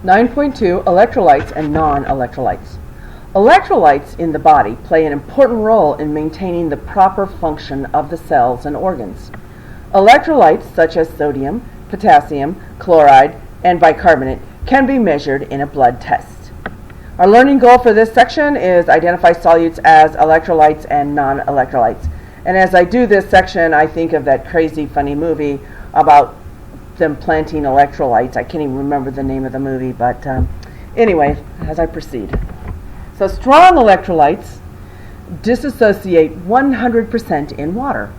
9.2 Electrolytes and non-electrolytes. Electrolytes in the body play an important role in maintaining the proper function of the cells and organs. Electrolytes such as sodium, potassium, chloride, and bicarbonate can be measured in a blood test. Our learning goal for this section is identify solutes as electrolytes and non-electrolytes. And as I do this section, I think of that crazy funny movie about them planting electrolytes. I can't even remember the name of the movie, but anyway, as I proceed. So strong electrolytes dissociate 100% in water,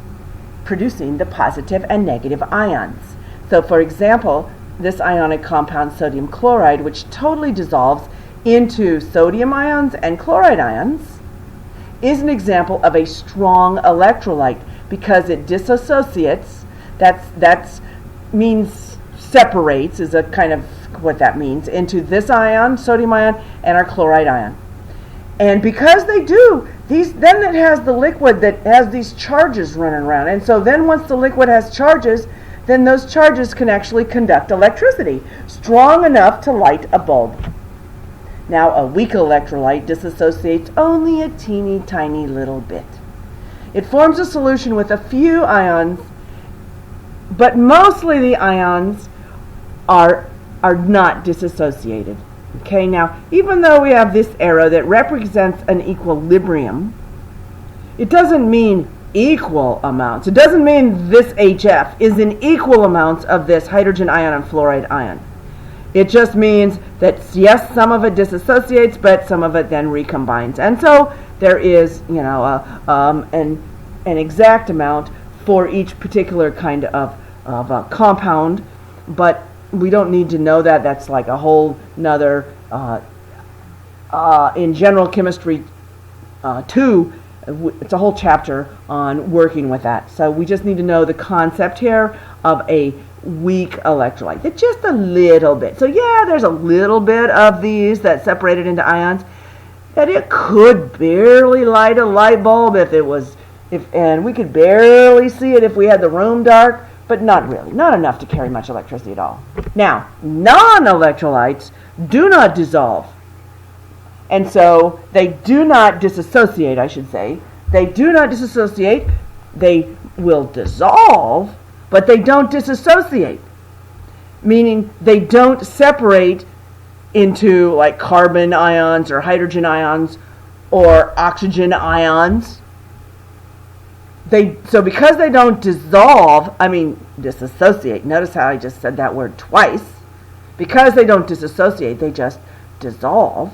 producing the positive and negative ions. So for example, this ionic compound sodium chloride, which totally dissolves into sodium ions and chloride ions, is an example of a strong electrolyte because it dissociates. That's means separates is a kind of what that means into this ion, sodium ion, and our chloride ion. And because they do these, then it has the liquid that has these charges running around. And so then once the liquid has charges, then those charges can actually conduct electricity strong enough to light a bulb. Now, a weak electrolyte dissociates only a teeny tiny little bit. It forms a solution with a few ions, but mostly the ions are not dissociated. Okay, now, even though we have this arrow that represents an equilibrium, it doesn't mean equal amounts. It doesn't mean this HF is in equal amounts of this hydrogen ion and fluoride ion. It just means that, yes, some of it dissociates, but some of it then recombines. And so there is, an exact amount for each particular kind of compound, but we don't need to know that. That's like a whole nother, in general chemistry 2, it's a whole chapter on working with that. So we just need to know the concept here of a weak electrolyte. It's just a little bit. So yeah, there's a little bit of these that separated into ions that it could barely light a light bulb and we could barely see it if we had the room dark, but not really, not enough to carry much electricity at all. Now, non-electrolytes do not dissolve. And so they do not dissociate, I should say. They do not dissociate. They will dissolve, but they don't dissociate, meaning they don't separate into like carbon ions or hydrogen ions or oxygen ions. So because they don't dissociate, notice how I just said that word twice, because they don't dissociate, they just dissolve,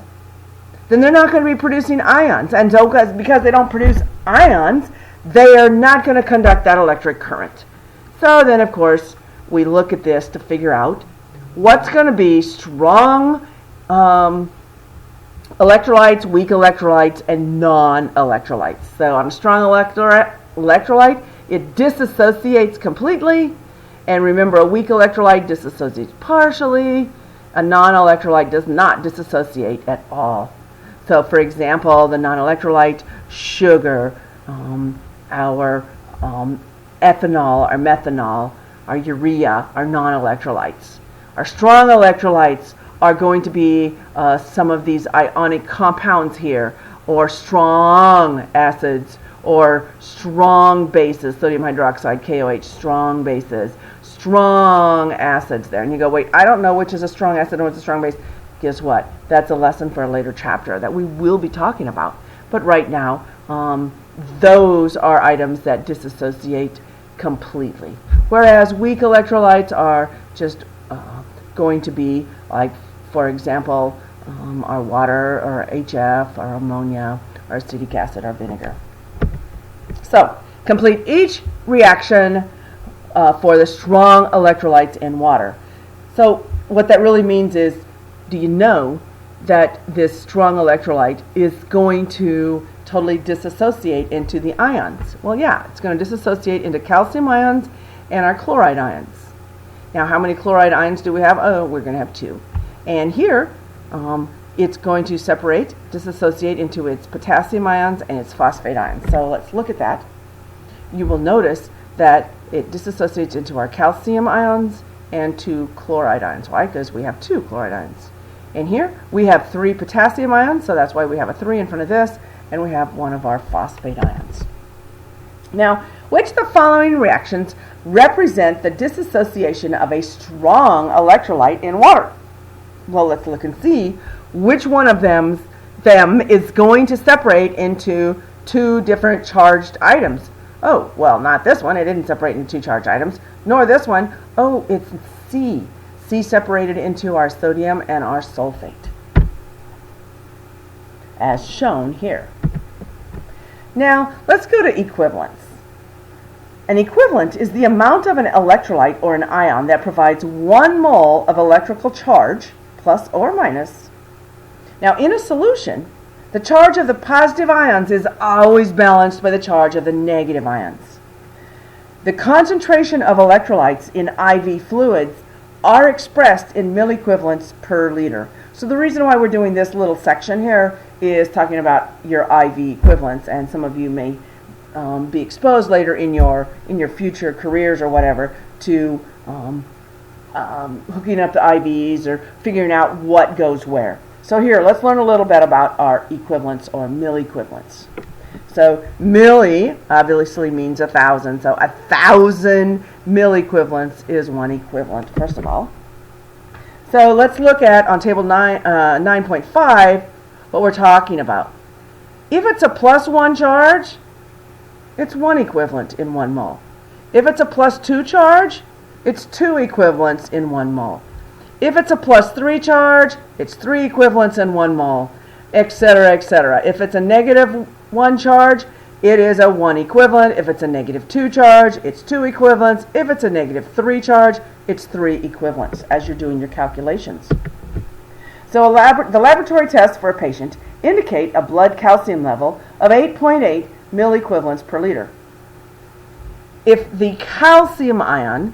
then they're not going to be producing ions. And so because they don't produce ions, they are not going to conduct that electric current. So then, of course, we look at this to figure out what's going to be strong electrolytes, weak electrolytes, and non-electrolytes. So on a strong electrolyte, it dissociates completely. And remember, a weak electrolyte dissociates partially. A non-electrolyte does not dissociate at all. So, for example, the non-electrolyte sugar, our ethanol, our methanol, our urea are non-electrolytes. Our strong electrolytes are going to be some of these ionic compounds here, or strong acids, or strong bases, sodium hydroxide, KOH, strong bases, strong acids there. And you go, wait, I don't know which is a strong acid and what's a strong base. Guess what? That's a lesson for a later chapter that we will be talking about. But right now, those are items that dissociate completely. Whereas weak electrolytes are just going to be like, for example, our water, or HF, our ammonia, our acetic acid, our vinegar. So, complete each reaction for the strong electrolytes in water. So, what that really means is, do you know that this strong electrolyte is going to totally dissociate into the ions? Well, yeah, it's going to dissociate into calcium ions and our chloride ions. Now, how many chloride ions do we have? Oh, we're going to have 2. And here, it's going to dissociate into its potassium ions and its phosphate ions. So let's look at that. You will notice that it dissociates into our calcium ions and 2 chloride ions. Why? Because we have 2 chloride ions. And here we have 3 potassium ions, so that's why we have a 3 in front of this, and we have one of our phosphate ions. Now, which of the following reactions represent the dissociation of a strong electrolyte in water? Well, let's look and see which one of them is going to separate into 2 different charged items. Oh, well, not this one. It didn't separate into 2 charged items, nor this one. Oh, it's C. C separated into our sodium and our sulfate, as shown here. Now, let's go to equivalence. An equivalent is the amount of an electrolyte or an ion that provides 1 mole of electrical charge, plus or minus. Now, in a solution, the charge of the positive ions is always balanced by the charge of the negative ions. The concentration of electrolytes in IV fluids are expressed in milliequivalents per liter. So the reason why we're doing this little section here is talking about your IV equivalents, and some of you may be exposed later in your future careers or whatever to hooking up the IVs or figuring out what goes where. So here, let's learn a little bit about our equivalents or milliequivalents. So milli obviously means 1,000. So 1,000 milliequivalents is 1 equivalent, first of all. So let's look at, on table 9.5, what we're talking about. If it's a +1 charge, it's 1 equivalent in 1 mole. If it's a +2 charge, it's 2 equivalents in 1 mole. If it's a +3 charge, it's 3 equivalents in 1 mole, etc., etc. If it's a -1 charge, it is a 1 equivalent. If it's a -2 charge, it's 2 equivalents. If it's a -3 charge, it's 3 equivalents, as you're doing your calculations. So the laboratory tests for a patient indicate a blood calcium level of 8.8 milliequivalents per liter. If the calcium ion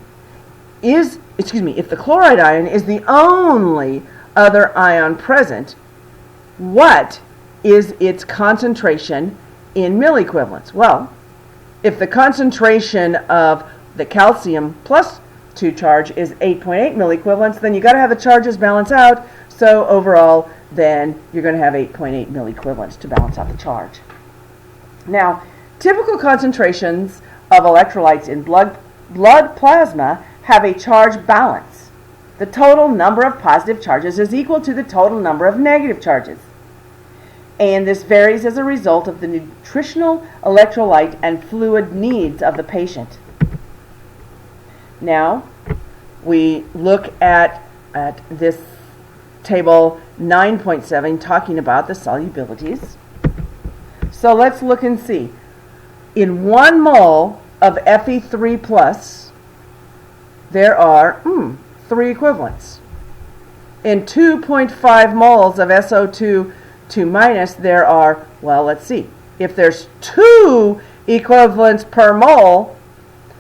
is, if the chloride ion is the only other ion present, what is its concentration in milliequivalents? Well, if the concentration of the calcium +2 charge is 8.8 milliequivalents, then you got to have the charges balance out. So overall, then you're going to have 8.8 milliequivalents to balance out the charge. Now, typical concentrations of electrolytes in blood plasma have a charge balance. The total number of positive charges is equal to the total number of negative charges. And this varies as a result of the nutritional, electrolyte, and fluid needs of the patient. Now, we look at this table 9.7 talking about the solubilities. So let's look and see. In 1 mole of Fe3+, there are 3 equivalents. In 2.5 moles of SO2 there are, well, let's see. If there's 2 equivalents per mole,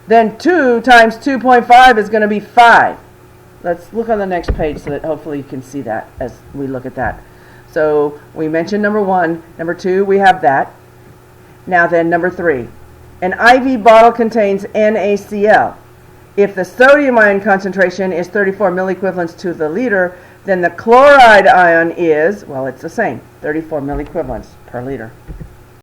then 2 times 2.5 is going to be 5. Let's look on the next page so that hopefully you can see that as we look at that. So we mentioned number 1. Number 2, we have that. Now then, number 3. An IV bottle contains NaCl. If the sodium ion concentration is 34 milliequivalents to the liter, then the chloride ion is, well, it's the same, 34 milliequivalents per liter.